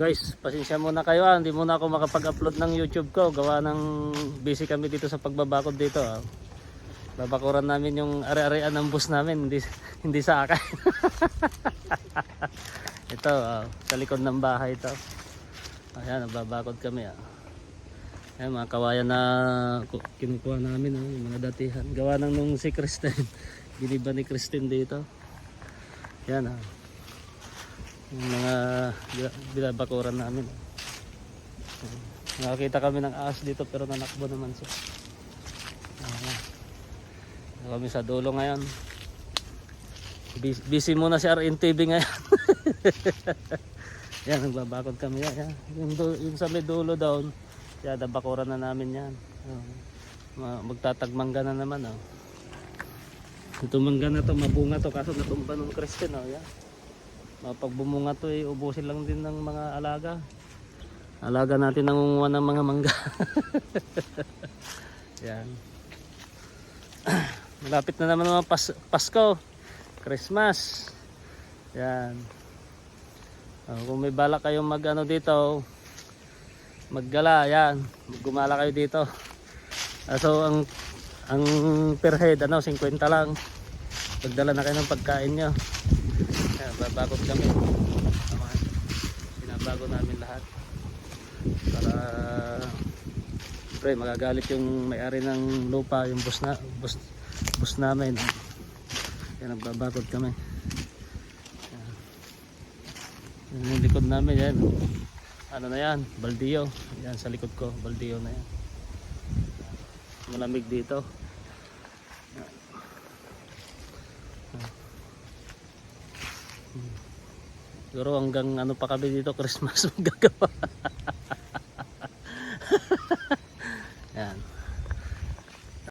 Guys, pasensya muna kayo hindi muna ako makapag-upload ng YouTube ko. Gawa ng busy kami dito sa pagbabakod dito Babakuran namin yung ari-arian ng bus namin, hindi sa akin. Ito, sa likod ng bahay ito. Ayan, babakod kami Ayan, mga kawayan na kinukuha namin yung mga datihan. Gawa ng nung si Kristen. Giniba ni Kristen dito. Ayan yung mga binabakuran namin. Nakakita kami ng ahas dito pero nanakbo naman siya. Kami sa dulo ngayon. Busy muna si RNTV ngayon. Yan, nagbabakod kami yan. Yung sa may dulo down, yan, nabakuran na namin yan. Magtatagmangga na naman. Itong mangga na to, mabunga to, kaso natumba ng Kristen. Yan. Pag bumunga to, ubusin lang din ng mga alaga. Alaga natin nangunguha ng mga mangga. Yan. Malapit na naman mga Pasko, Christmas. Yan. Kung may balak kayong dito, maggala, yan. Gumala kayo dito. So ang per head 50 lang. Pagdala na kayo ng pagkain nyo. Yan, babakod kami. Binabago namin lahat. Para pre, magagalit yung may-ari ng lupa, yung bus namin. Yan, nagbabakod kami. Yan, yung likod namin yan. Ano na yan? Baldiyo. Yan sa likod ko, baldiyo na yan. Malamig dito. Siguro hanggang pa kami dito, Christmas magagawa. Yan.